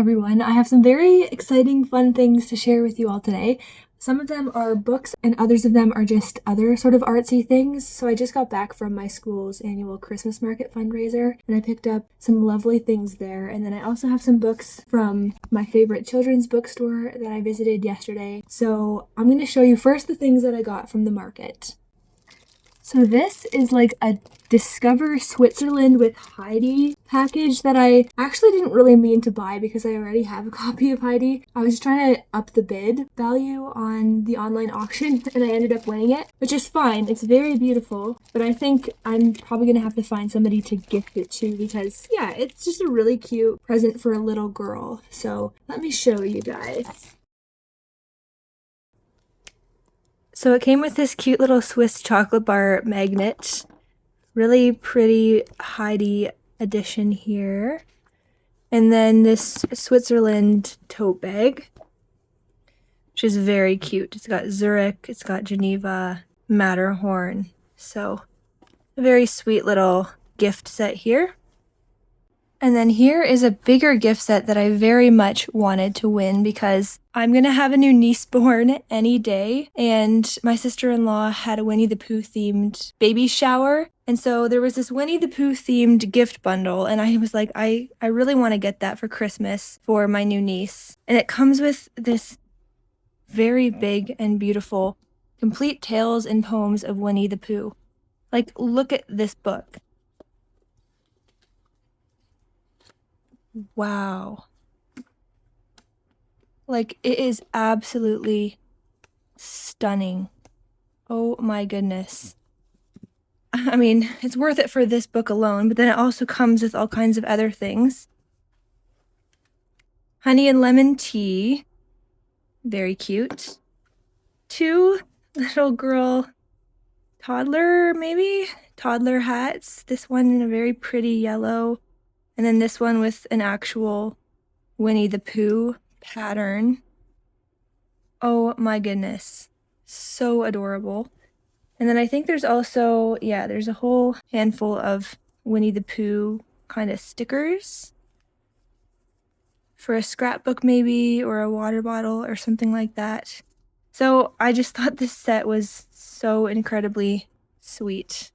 everyone. I have some very exciting, fun things to share with you all today. Some of them are books and others of them are just other sort of artsy things. So I just got back from my school's annual Christmas market fundraiser and I picked up some lovely things there. And then I also have some books from my favorite children's bookstore that I visited yesterday. So I'm going to show you first the things that I got from the market. So this is like a Discover Switzerland with Heidi package that I actually didn't really mean to buy because I already have a copy of Heidi. I was trying to up the bid value on the online auction and I ended up winning it, which is fine. It's very beautiful, but I think I'm probably going to have to find somebody to gift it to because, yeah, it's just a really cute present for a little girl. So let me show you guys. So it came with this cute little Swiss chocolate bar magnet. Really pretty Heidi edition here. And then this Switzerland tote bag, which is very cute. It's got Zurich, it's got Geneva, Matterhorn. So a very sweet little gift set here. And then here is a bigger gift set that I very much wanted to win because I'm going to have a new niece born any day. And my sister-in-law had a Winnie the Pooh themed baby shower. And so there was this Winnie the Pooh themed gift bundle. And I was like, I really want to get that for Christmas for my new niece. And it comes with this very big and beautiful complete tales and poems of Winnie the Pooh. Like, look at this book. Wow. Like, it is absolutely stunning. Oh my goodness. I mean, it's worth it for this book alone, but then it also comes with all kinds of other things. Honey and lemon tea. Very cute. 2 little girl toddler hats. This one in a very pretty yellow. And then this one with an actual Winnie the Pooh pattern. Oh my goodness. So adorable. And then I think there's also, there's a whole handful of Winnie the Pooh kind of stickers for a scrapbook maybe, or a water bottle or something like that. So I just thought this set was so incredibly sweet.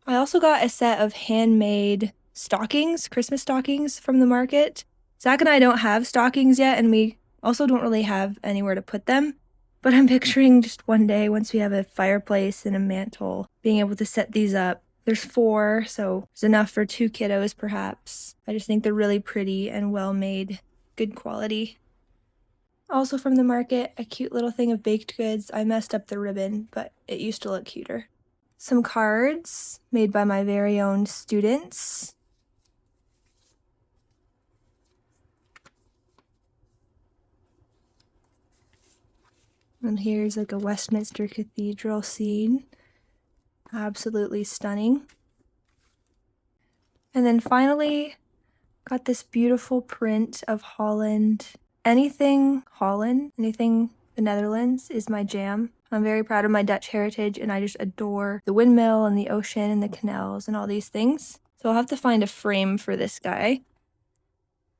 I also got a set of handmade stockings, Christmas stockings from the market. Zach and I don't have stockings yet, and we also don't really have anywhere to put them. But I'm picturing just one day, once we have a fireplace and a mantle, being able to set these up. There's 4, so there's enough for 2 kiddos perhaps. I just think they're really pretty and well made, good quality. Also from the market, a cute little thing of baked goods. I messed up the ribbon, but it used to look cuter. Some cards made by my very own students. And here's like a Westminster Cathedral scene. Absolutely stunning. And then finally, got this beautiful print of Holland. Anything Holland, anything the Netherlands is my jam. I'm very proud of my Dutch heritage and I just adore the windmill and the ocean and the canals and all these things. So I'll have to find a frame for this guy.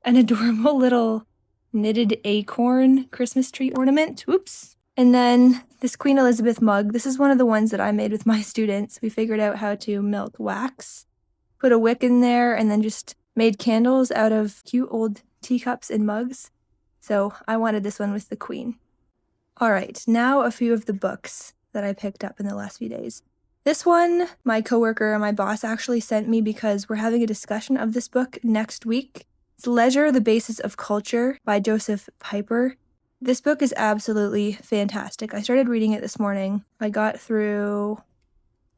An adorable little knitted acorn Christmas tree ornament. Whoops. And then this Queen Elizabeth mug. This is one of the ones that I made with my students. We figured out how to melt wax, put a wick in there, and then just made candles out of cute old teacups and mugs. So I wanted this one with the Queen. All right, now a few of the books that I picked up in the last few days. This one, my coworker and my boss actually sent me because we're having a discussion of this book next week. It's Leisure, the Basis of Culture by Josef Pieper. This book is absolutely fantastic. I started reading it this morning. I got through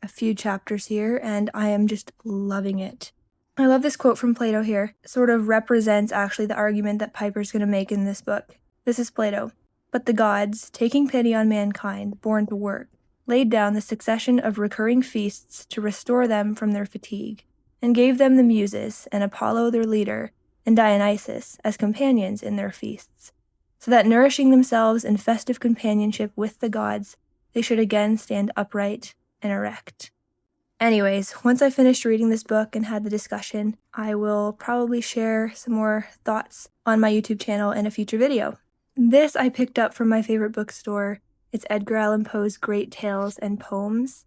a few chapters here and I am just loving it. I love this quote from Plato here. It sort of represents actually the argument that Piper's going to make in this book. This is Plato. But the gods, taking pity on mankind, born to work, laid down the succession of recurring feasts to restore them from their fatigue, and gave them the Muses, and Apollo their leader, and Dionysus as companions in their feasts, so that nourishing themselves in festive companionship with the gods, they should again stand upright and erect. Anyways, once I finished reading this book and had the discussion, I will probably share some more thoughts on my YouTube channel in a future video. This I picked up from my favorite bookstore. It's Edgar Allan Poe's Great Tales and Poems.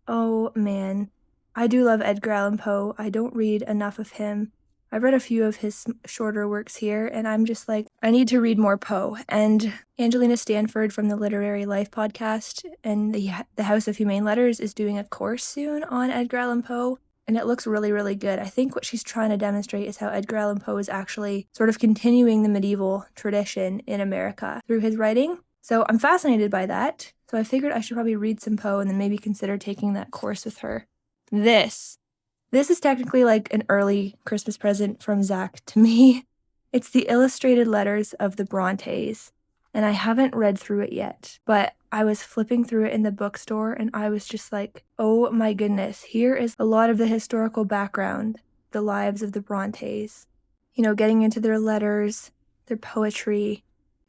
Oh man, I do love Edgar Allan Poe. I don't read enough of him. I've read a few of his shorter works here, and I'm just like, I need to read more Poe. And Angelina Stanford from the Literary Life podcast and the House of Humane Letters is doing a course soon on Edgar Allan Poe, and it looks really, really good. I think what she's trying to demonstrate is how Edgar Allan Poe is actually sort of continuing the medieval tradition in America through his writing. So I'm fascinated by that. So I figured I should probably read some Poe and then maybe consider taking that course with her. This is technically like an early Christmas present from Zach to me. It's the illustrated letters of the Brontes, and I haven't read through it yet, but I was flipping through it in the bookstore and I was just like, oh my goodness, here is a lot of the historical background, the lives of the Brontes. You know, getting into their letters, their poetry.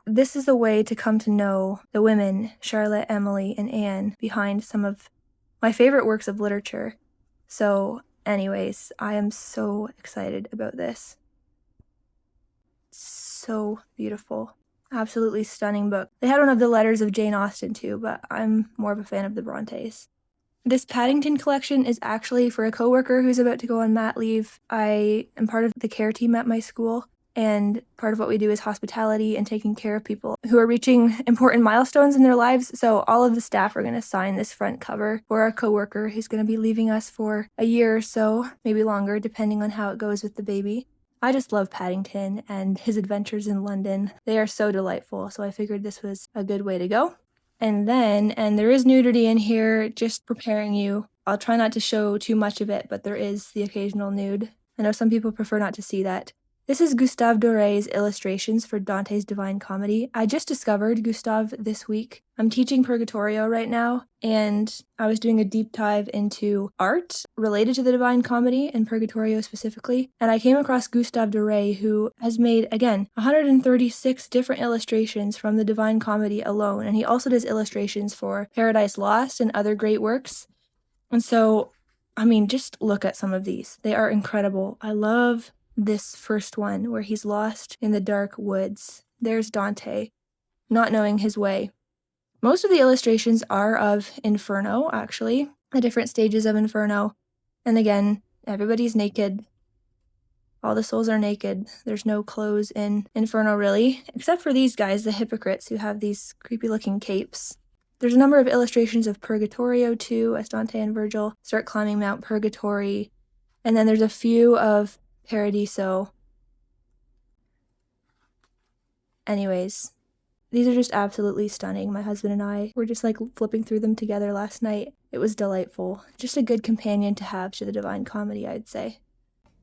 This is a way to come to know the women, Charlotte, Emily, and Anne, behind some of my favorite works of literature. So anyways, I am so excited about this. So beautiful. Absolutely stunning book. They had one of the letters of Jane Austen too, but I'm more of a fan of the Brontes. This Paddington collection is actually for a coworker who's about to go on mat leave. I am part of the care team at my school, and part of what we do is hospitality and taking care of people who are reaching important milestones in their lives. So all of the staff are going to sign this front cover for our coworker who's going to be leaving us for a year or so, maybe longer, depending on how it goes with the baby. I just love Paddington and his adventures in London. They are so delightful, so I figured this was a good way to go. And there is nudity in here, just preparing you. I'll try not to show too much of it, but there is the occasional nude. I know some people prefer not to see that. This is Gustave Doré's illustrations for Dante's Divine Comedy. I just discovered Gustave this week. I'm teaching Purgatorio right now, and I was doing a deep dive into art related to the Divine Comedy and Purgatorio specifically, and I came across Gustave Doré, who has made, again, 136 different illustrations from the Divine Comedy alone, and he also does illustrations for Paradise Lost and other great works. And so, I mean, just look at some of these. They are incredible. I love this first one where he's lost in the dark woods. There's Dante, not knowing his way. Most of the illustrations are of Inferno, actually, the different stages of Inferno. And again, everybody's naked. All the souls are naked. There's no clothes in Inferno, really, except for these guys, the hypocrites, who have these creepy-looking capes. There's a number of illustrations of Purgatorio, too, as Dante and Virgil start climbing Mount Purgatory. And then there's a few of Paradiso. Anyways, these are just absolutely stunning. My husband and I were just like flipping through them together last night. It was delightful. Just a good companion to have to the Divine Comedy, I'd say.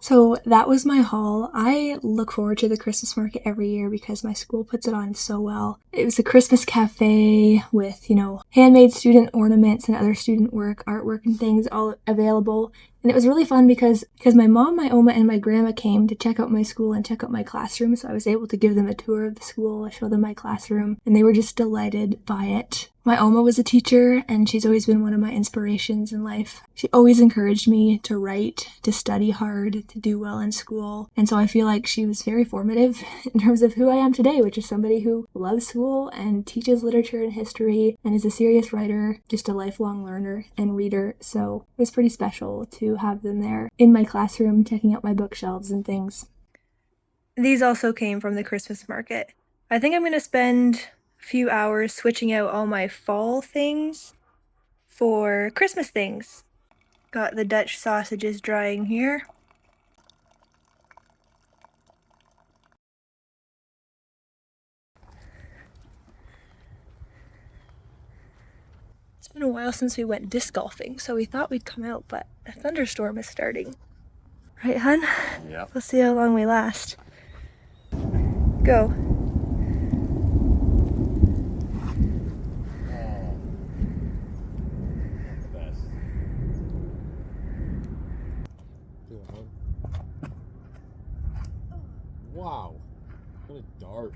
So that was my haul. I look forward to the Christmas market every year because my school puts it on so well. It was a Christmas cafe with, handmade student ornaments and other student work, artwork and things all available. And it was really fun because my mom, my Oma, and my grandma came to check out my school and check out my classroom. So I was able to give them a tour of the school, show them my classroom, and they were just delighted by it. My Oma was a teacher, and she's always been one of my inspirations in life. She always encouraged me to write, to study hard, to do well in school. And so I feel like she was very formative in terms of who I am today, which is somebody who loves school and teaches literature and history and is a serious writer, just a lifelong learner and reader. So it was pretty special to have them there in my classroom, checking out my bookshelves and things. These also came from the Christmas market. I think I'm going to spend few hours switching out all my fall things for Christmas things. Got the Dutch sausages drying here. It's been a while since we went disc golfing, so we thought we'd come out, but a thunderstorm is starting. Right, hun? Yeah. We'll see how long we last. Go. Wow, what a dart.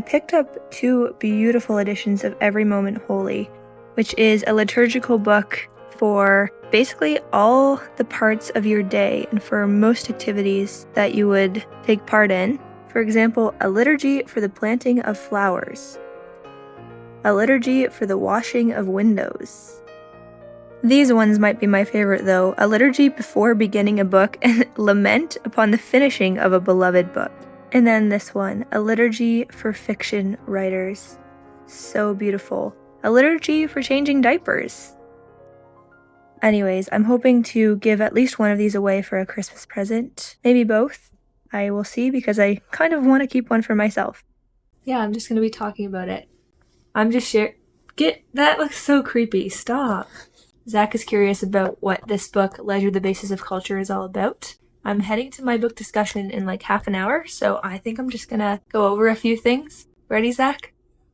picked up 2 beautiful editions of Every Moment Holy, which is a liturgical book for basically all the parts of your day and for most activities that you would take part in. For example, a liturgy for the planting of flowers, a liturgy for the washing of windows. These ones might be my favorite though, a liturgy before beginning a book and lament upon the finishing of a beloved book. And then this one, a liturgy for fiction writers. So beautiful. A liturgy for changing diapers. Anyways, I'm hoping to give at least one of these away for a Christmas present. Maybe both. I will see because I kind of want to keep one for myself. Yeah, I'm just going to be talking about it. I'm just that looks so creepy. Stop. Zach is curious about what this book, Leisure, the Basis of Culture, is all about. I'm heading to my book discussion in like half an hour, so I think I'm just gonna go over a few things. Ready, Zach?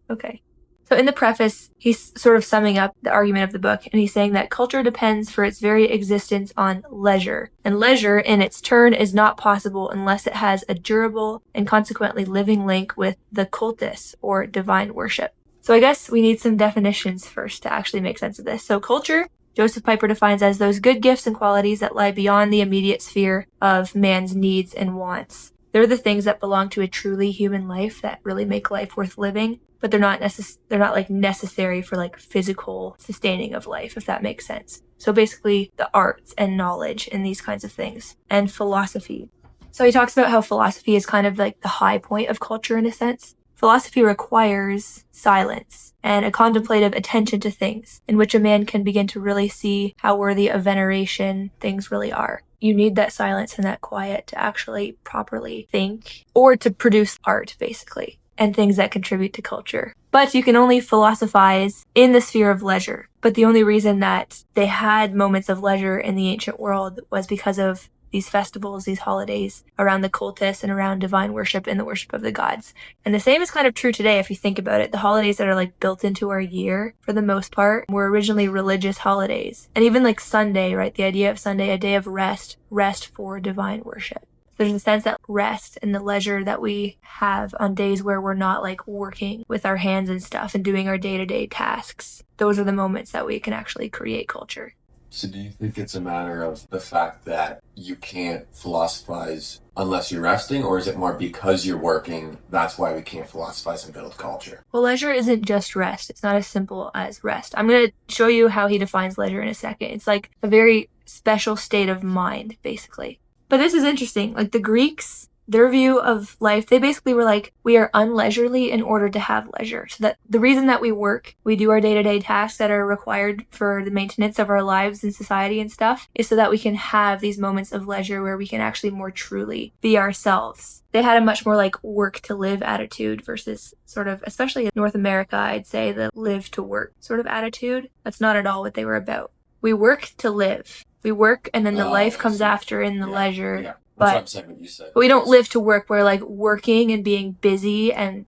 Okay. So in the preface, he's sort of summing up the argument of the book, and he's saying that culture depends for its very existence on leisure. And leisure, in its turn, is not possible unless it has a durable and consequently living link with the cultus, or divine worship. So I guess we need some definitions first to actually make sense of this. So culture, Josef Pieper defines as those good gifts and qualities that lie beyond the immediate sphere of man's needs and wants. They're the things that belong to a truly human life that really make life worth living, but they're not like necessary for like physical sustaining of life, if that makes sense. So basically the arts and knowledge and these kinds of things, and philosophy. So he talks about how philosophy is kind of like the high point of culture in a sense. Philosophy requires silence and a contemplative attention to things in which a man can begin to really see how worthy of veneration things really are. You need that silence and that quiet to actually properly think or to produce art, basically, and things that contribute to culture. But you can only philosophize in the sphere of leisure. But the only reason that they had moments of leisure in the ancient world was because of these festivals, these holidays around the cultus and around divine worship and the worship of the gods. And the same is kind of true today if you think about it. The holidays that are like built into our year, for the most part, were originally religious holidays. And even like Sunday, right? The idea of Sunday, a day of rest for divine worship. There's a sense that rest and the leisure that we have on days where we're not like working with our hands and stuff and doing our day-to-day tasks. Those are the moments that we can actually create culture. So do you think it's a matter of the fact that you can't philosophize unless you're resting, or is it more because you're working, that's why we can't philosophize and build culture? Well, leisure isn't just rest. It's not as simple as rest. I'm going to show you how he defines leisure in a second. It's like a very special state of mind, basically. But this is interesting. Like the Greeks, their view of life, they basically were like, we are unleisurely in order to have leisure. So that the reason that we work, we do our day-to-day tasks that are required for the maintenance of our lives and society and stuff, is so that we can have these moments of leisure where we can actually more truly be ourselves. They had a much more like work to live attitude versus sort of, especially in North America, I'd say the live to work sort of attitude. That's not at all what they were about. We work to live. We work and then the life comes after in the leisure. Yeah. But That's what I'm saying, what you said. we don't live to work. We're like working and being busy and,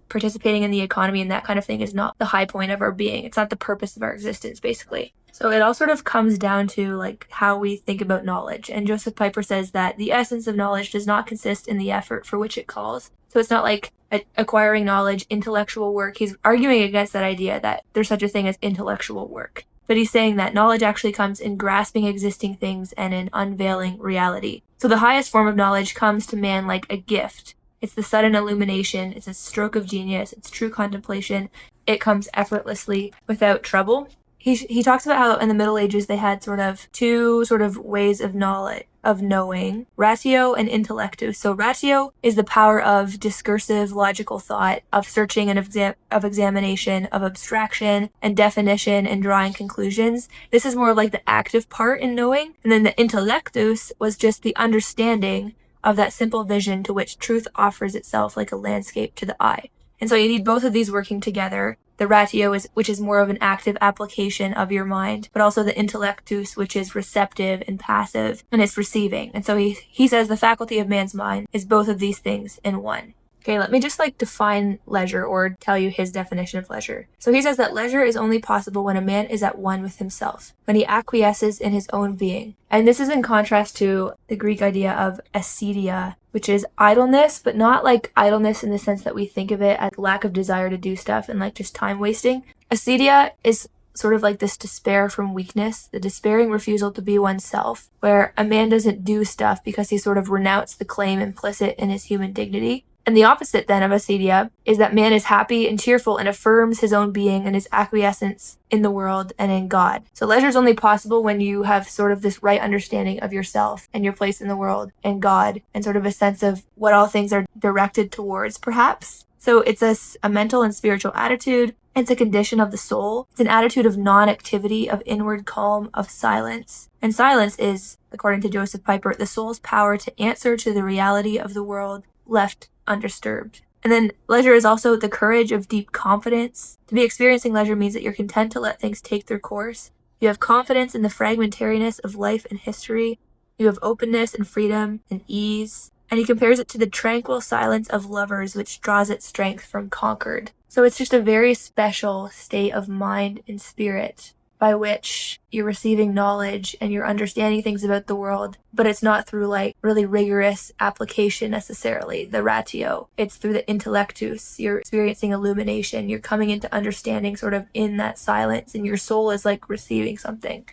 participating in the economy and that kind of thing is not the high point of our being. It's not the purpose of our existence, basically. So it all sort of comes down to like how we think about knowledge. And Josef Pieper says that the essence of knowledge does not consist in the effort for which it calls. So it's not like acquiring knowledge, intellectual work. He's arguing against that idea that there's such a thing as intellectual work. But he's saying that knowledge actually comes in grasping existing things and in unveiling reality. So the highest form of knowledge comes to man like a gift. It's the sudden illumination. It's a stroke of genius. It's true contemplation. It comes effortlessly without trouble. He talks about how in the Middle Ages they had two ways of knowing, ratio and intellectus. So ratio is the power of discursive logical thought, of searching and of examination, of abstraction and definition and drawing conclusions. This is more like the active part in knowing. And then the intellectus was just the understanding of that simple vision to which truth offers itself like a landscape to the eye. And so you need both of these working together. The ratio which is more of an active application of your mind, but also the intellectus, which is receptive and passive, and it's receiving. And so he says the faculty of man's mind is both of these things in one. Okay, let me just define leisure or tell you his definition of leisure. So he says that leisure is only possible when a man is at one with himself, when he acquiesces in his own being. And this is in contrast to the Greek idea of acedia, which is idleness, but not idleness in the sense that we think of it as lack of desire to do stuff and just time wasting. Acedia is sort of like this despair from weakness, the despairing refusal to be oneself, where a man doesn't do stuff because he sort of renounced the claim implicit in his human dignity. And the opposite then of acedia is that man is happy and cheerful and affirms his own being and his acquiescence in the world and in God. So leisure is only possible when you have sort of this right understanding of yourself and your place in the world and God, and sort of a sense of what all things are directed towards, perhaps. So it's a mental and spiritual attitude. It's a condition of the soul. It's an attitude of non-activity, of inward calm, of silence. And silence is, according to Josef Pieper, the soul's power to answer to the reality of the world left undisturbed. And then leisure is also the courage of deep confidence. To be experiencing leisure means that you're content to let things take their course. You have confidence in the fragmentariness of life and history. You have openness and freedom and ease. And he compares it to the tranquil silence of lovers, which draws its strength from concord. So it's just a very special state of mind and spirit by which you're receiving knowledge and you're understanding things about the world, but it's not through really rigorous application necessarily, the ratio. It's through the intellectus. You're experiencing illumination. You're coming into understanding sort of in that silence, and your soul is receiving something.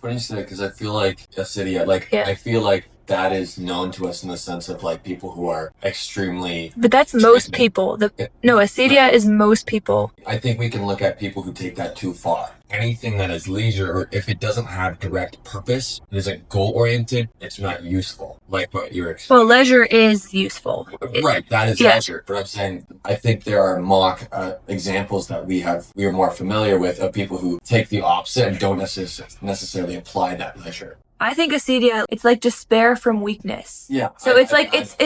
Funny you say that, because I feel like acedia, I feel like that is known to us in the sense of people who are extremely. But that's most people. Acedia is most people. I think we can look at people who take that too far. Anything that is leisure, or if it doesn't have direct purpose, it isn't goal oriented, it's not useful. Like what you're explaining. Well, leisure is useful. Right, that is leisure. But I'm saying, I think there are mock examples that we are more familiar with of people who take the opposite and don't necessarily apply that leisure. I think acedia, it's despair from weakness. Yeah. So it's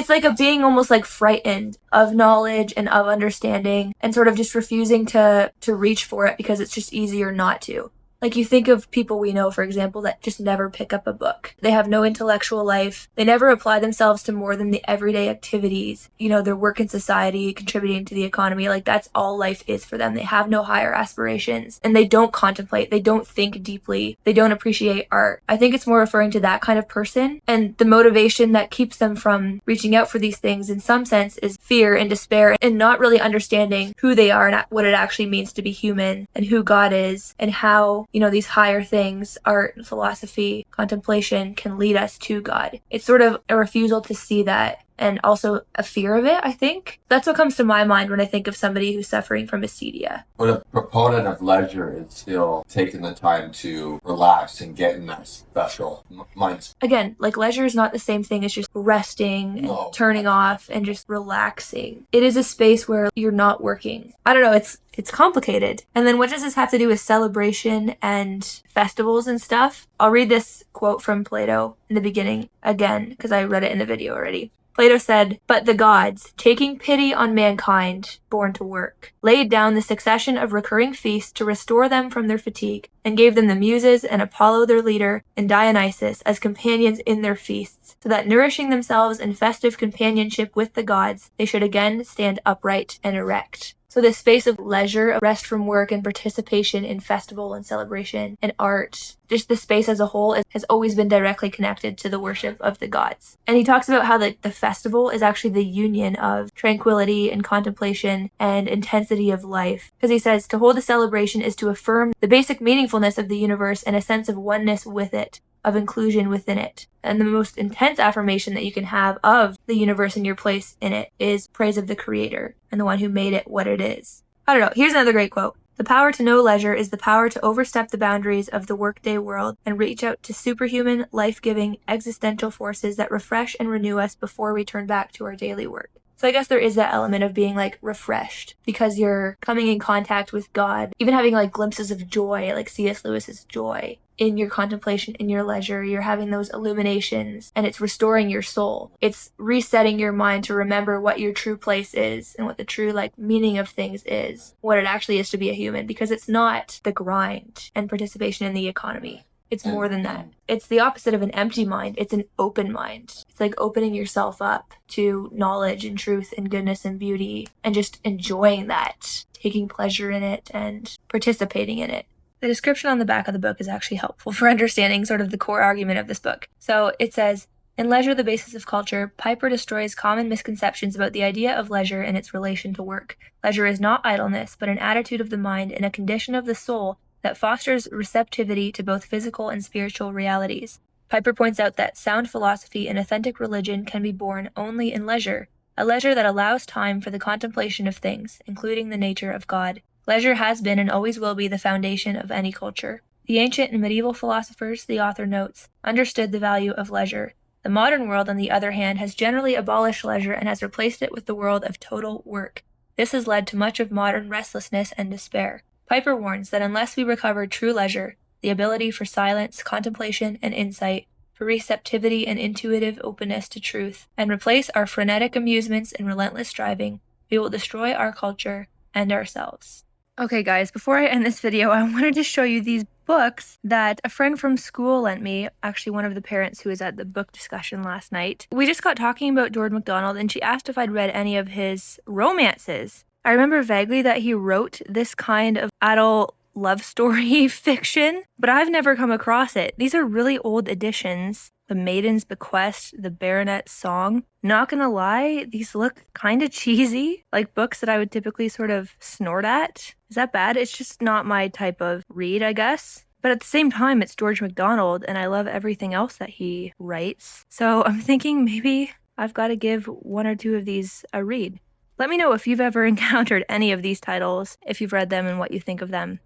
like a being almost frightened of knowledge and of understanding, and sort of just refusing to reach for it because it's just easier not to. You think of people we know, for example, that just never pick up a book. They have no intellectual life. They never apply themselves to more than the everyday activities. Their work in society, contributing to the economy. That's all life is for them. They have no higher aspirations. And they don't contemplate. They don't think deeply. They don't appreciate art. I think it's more referring to that kind of person. And the motivation that keeps them from reaching out for these things, in some sense, is fear and despair, and not really understanding who they are and what it actually means to be human, and who God is, and how these higher things, art, philosophy, contemplation, can lead us to God. It's sort of a refusal to see that, and also a fear of it, I think. That's what comes to my mind when I think of somebody who's suffering from acedia. But a proponent of leisure is still taking the time to relax and get in that special mind. Again, leisure is not the same thing as just resting and turning off and just relaxing. It is a space where you're not working. I don't know, it's complicated. And then what does this have to do with celebration and festivals and stuff? I'll read this quote from Plato in the beginning again, because I read it in the video already. Plato said, "But the gods, taking pity on mankind, born to work, laid down the succession of recurring feasts to restore them from their fatigue, and gave them the Muses and Apollo their leader, and Dionysus as companions in their feasts, so that nourishing themselves in festive companionship with the gods, they should again stand upright and erect." So this space of leisure, rest from work, and participation in festival and celebration and art, just the space as a whole, has always been directly connected to the worship of the gods. And he talks about how the festival is actually the union of tranquility and contemplation and intensity of life. Because he says, to hold a celebration is to affirm the basic meaningfulness of the universe and a sense of oneness with it, of inclusion within it. And the most intense affirmation that you can have of the universe and your place in it is praise of the Creator and the one who made it what it is. I don't know. Here's another great quote. "The power to know leisure is the power to overstep the boundaries of the workday world and reach out to superhuman, life-giving, existential forces that refresh and renew us before we turn back to our daily work." So I guess there is that element of being refreshed because you're coming in contact with God, even having glimpses of joy, like C.S. Lewis's joy. In your contemplation, in your leisure, you're having those illuminations, and it's restoring your soul. It's resetting your mind to remember what your true place is and what the true meaning of things is, what it actually is to be a human, because it's not the grind and participation in the economy. It's more than that. It's the opposite of an empty mind. It's an open mind. It's like opening yourself up to knowledge and truth and goodness and beauty and just enjoying that, taking pleasure in it and participating in it. The description on the back of the book is actually helpful for understanding sort of the core argument of this book. So it says, in Leisure, the Basis of Culture, Pieper destroys common misconceptions about the idea of leisure and its relation to work. Leisure is not idleness, but an attitude of the mind and a condition of the soul that fosters receptivity to both physical and spiritual realities. Pieper points out that sound philosophy and authentic religion can be born only in leisure, a leisure that allows time for the contemplation of things, including the nature of God. Leisure has been and always will be the foundation of any culture. The ancient and medieval philosophers, the author notes, understood the value of leisure. The modern world, on the other hand, has generally abolished leisure and has replaced it with the world of total work. This has led to much of modern restlessness and despair. Pieper warns that unless we recover true leisure, the ability for silence, contemplation, and insight, for receptivity and intuitive openness to truth, and replace our frenetic amusements and relentless striving, we will destroy our culture and ourselves. Okay guys, before I end this video, I wanted to show you these books that a friend from school lent me, actually one of the parents who was at the book discussion last night. We just got talking about George MacDonald and she asked if I'd read any of his romances. I remember vaguely that he wrote this kind of adult love story fiction, but I've never come across it. These are really old editions. The Maiden's Bequest, The Baronet's Song. Not gonna lie, these look kind of cheesy, like books that I would typically sort of snort at. Is that bad? It's just not my type of read, I guess. But at the same time, it's George MacDonald, and I love everything else that he writes. So I'm thinking maybe I've got to give one or two of these a read. Let me know if you've ever encountered any of these titles, if you've read them and what you think of them.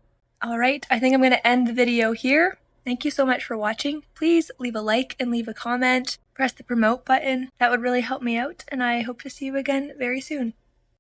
Alright, I think I'm going to end the video here. Thank you so much for watching. Please leave a like and leave a comment. Press the promote button. That would really help me out, and I hope to see you again very soon.